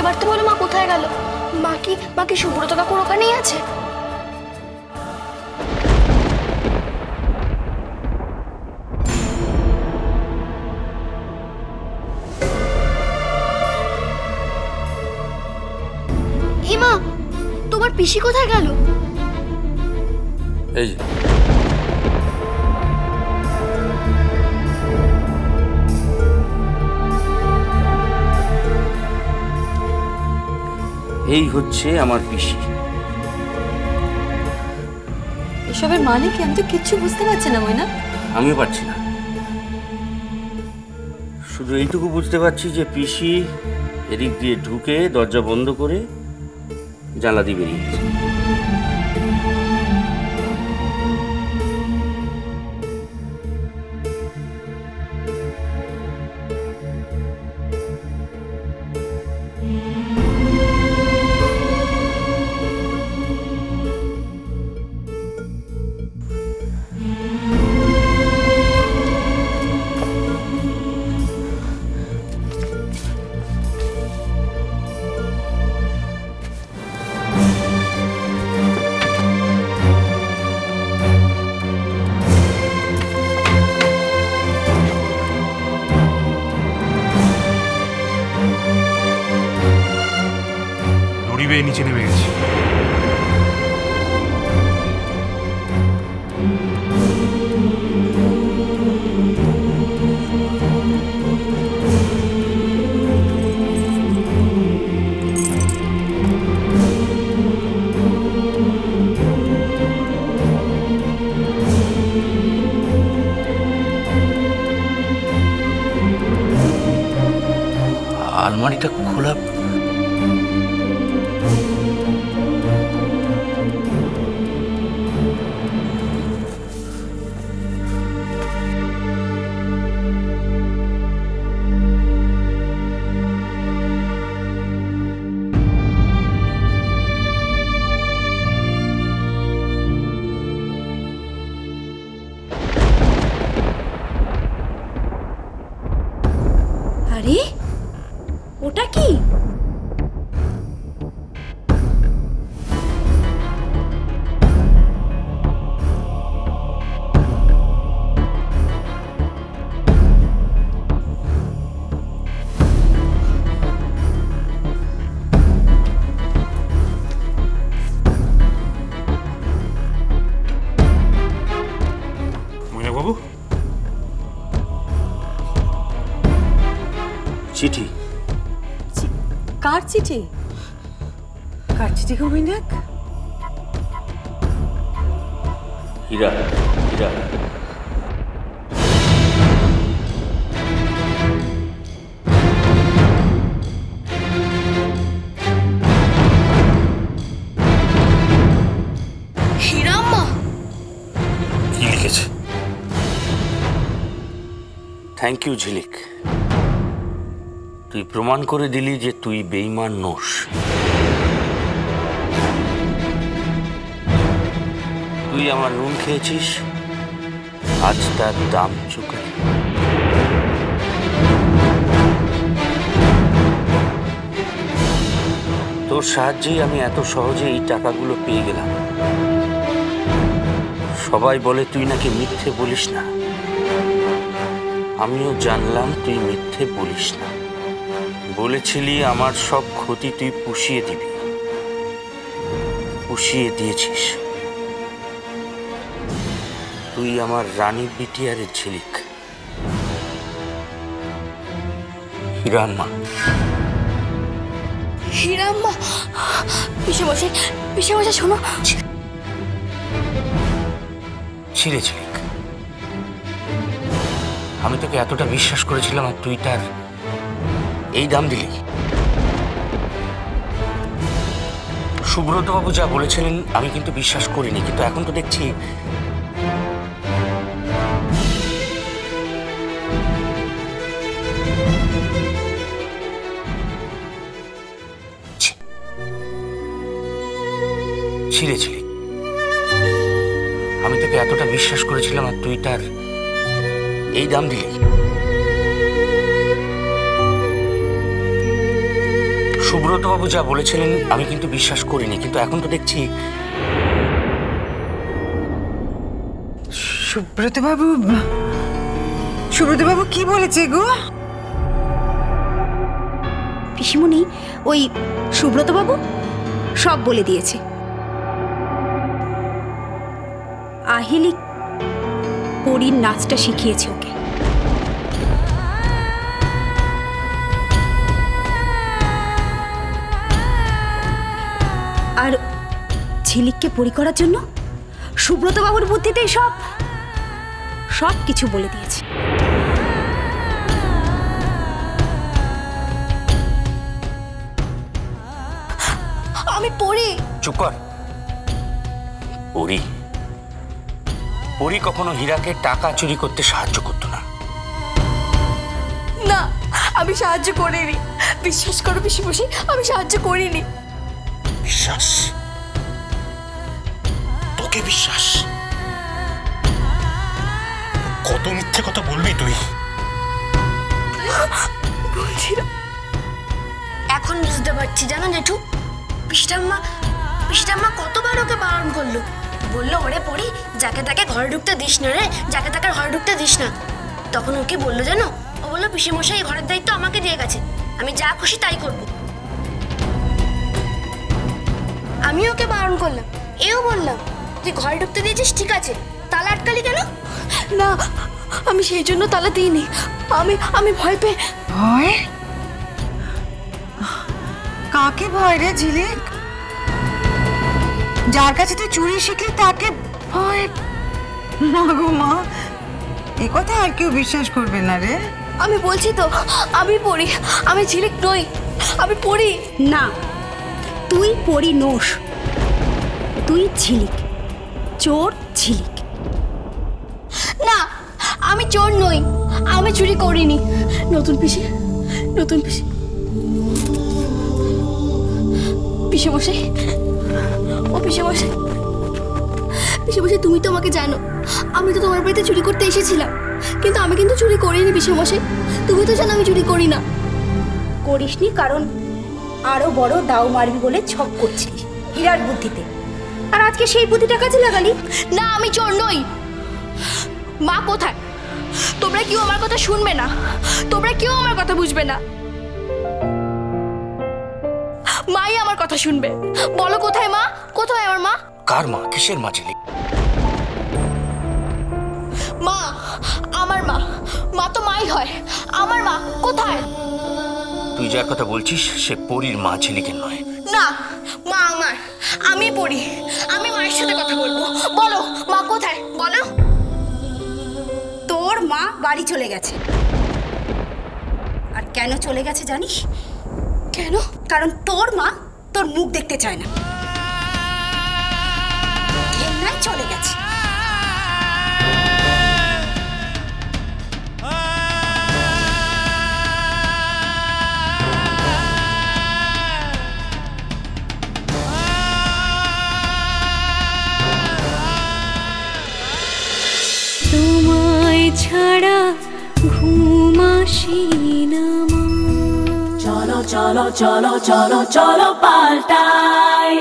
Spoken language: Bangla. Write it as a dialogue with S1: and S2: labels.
S1: এবার তো বলো মা কোথায় গেল? মা কি সুব্রত কাকুর ওখানেই আছে? মা তোমার পিসি কোথায় গেল?
S2: এই এই হচ্ছে আমার পিসি।
S3: এসবের মানে কি? আমি তো কিচ্ছু বুঝতে পারছি না ময়না।
S2: আমিও পারছি না, শুধু এইটুকু বুঝতে পারছি যে পিসি এদিক দিয়ে ঢুকে দরজা বন্ধ করে জানলা দিয়ে বেরিয়ে গেছে।
S4: নিচে নেমে গেছি।
S2: আলমারিটা খোলা।
S1: আরে ওটা কি?
S4: ময়নাবাবু,
S2: চিঠি।
S3: কার চিঠি? কার চিঠি গো মৈনাক?
S2: হীরা, হীরা।
S1: হীরাম্মা
S4: কি লিখেছে?
S2: থ্যাংক ইউ ঝিলিক, তুই প্রমাণ করে দিলি যে তুই বেঈমান নোস। তুই আমার নুন খেয়েছিস, আজ তার দাম চুকালি। তোর সাহায্যেই আমি এত সহজে এই টাকাগুলো পেয়ে গেলাম। সবাই বলে তুই নাকি মিথ্যে বলিস না, আমিও জানলাম তুই মিথ্যে বলিস না। বলেছিলি আমার সব ক্ষতি তুই পুষিয়ে দিবি, পুষিয়ে দিয়েছিস। তুই আমার রানী বিটিআরের ঝিলিক। হীরাম্মা,
S1: হীরাম্মা। পিসেমশাই, পিসেমশাই শোনো।
S2: ছিলে ঝিলিক, আমি তোকে এতটা বিশ্বাস করেছিলাম আর তুই তার এই দাম দিলি। সুব্রতবাবু যা বলেছিলেন আমি কিন্তু বিশ্বাস করিনি, কিন্তু এখন তো দেখছি ছিঁড়েছিলি। আমি তোকে এতটা বিশ্বাস করেছিলাম আর তুই তার এই দাম দিলি। সুব্রতবাবু যা বলেছিলেন আমি কিন্তু বিশ্বাস করিনি, কিন্তু এখন তো দেখছি।
S5: সুব্রতবাবু কি বলেছে গো?
S6: পিসিমণি, ওই সুব্রতবাবু সব বলে দিয়েছে। আহিলি পরীর নাচটা শিখিয়েছে ওকে। আর ঝিলিককে পরী করার জন্য সুব্রতবাবুর বুদ্ধিতেই সব কিছু বলে দিয়েছে।
S1: আমি পড়ি।
S2: চুপ কর। পরী কখনো হীরাকে টাকা চুরি করতে সাহায্য করতো না।
S1: না, আমি সাহায্য করিনি। বিশ্বাস করো পিসিমশাই, আমি সাহায্য করিনি।
S2: বিশ্বাস? তোকে বিশ্বাস?
S4: কত মিথ্যে কথা বলবি তুই?
S1: বলছি না। এখন বুঝতে পারছি, জানো জেঠু, পিসিটাম্মা কতবার ওকে বারণ করলো, বললো ওরে পড়ি যাকে তাকে ঘরে ঢুকতে দিস না রে, যাকে তাকে ঘরে ঢুকতে দিস না। তখন ওকে বললো জানো, ও বললো পিসিমশাই ঘরের দায়িত্ব আমাকে দিয়ে গেছে, আমি যা খুশি তাই করব। আমি ওকে বারণ করলাম, এও বললাম তুই ঘরে ঢুকতে দিয়েছিস ঠিক আছে, তালা আটকালি কেন? না, আমি সেই জন্য তালা দিইনি। আমি ভয় পেয়ে।
S5: ভয়? কাকে ভয় রে ঝিলিক? যার কাছে তুই চুরি শিখলি তাকে ভয়? মা গো মা, এ কথা আর কেউ বিশ্বাস করবে না রে।
S1: আমি বলছি তো, আমি পড়ি, আমি ঝিলিক নই, আমি পড়ি
S6: না, তুই পরী নোস, তুই ঝিলিক, চোর ঝিলিক।
S1: না, আমি চোর নই, আমি চুরি করিনি। নতুন পিসি পিসেমশাই, ও পিসেমশাই, তুমি তো আমাকে জানো, আমি তো তোমার বাড়িতে চুরি করতে এসেছিলাম, কিন্তু আমি কিন্তু চুরি করিনি পিসেমশাই। তুমি তো জানো আমি চুরি করি না।
S6: করিসনি কারণ আরো বড় দাও মারবি বলে ছক করছিস হীরার বুদ্ধিতে, আর আজকে সেই বুদ্ধিটা কাজে লাগালি।
S1: না, আমি চোর নই। মা কোথায়? তোমরা কেউ আমার কথা শুনবে না, তোমরা কেউ আমার কথা বুঝবে না, মাই আমার কথা শুনবে। বলো কোথায় মা? কোথায় আমার মা?
S2: কার মা? কিসের মা ঝিলিক?
S1: মা, আমার মা তো মাই হয়। আমার মা কোথায়?
S2: তুই যার কথা বলছিস সে পরীর মা, ঝিলিকের নয়।
S1: না, মা আমার, আমি পড়ি, আমি মায়ের সাথে কথা বলবো। বলো মা কোথায়, বলো।
S6: তোর মা বাড়ি চলে গেছে। আর কেন চলে গেছে জানিস?
S1: কেন?
S6: কারণ তোর মা তোর মুখ দেখতে চায় না, ঘেন্নায় চলে গেছে।
S3: তোমায় ছাড়া ঘুম আসি না মা।
S7: চলো চলো চলো চলো চলো পাল্টাই।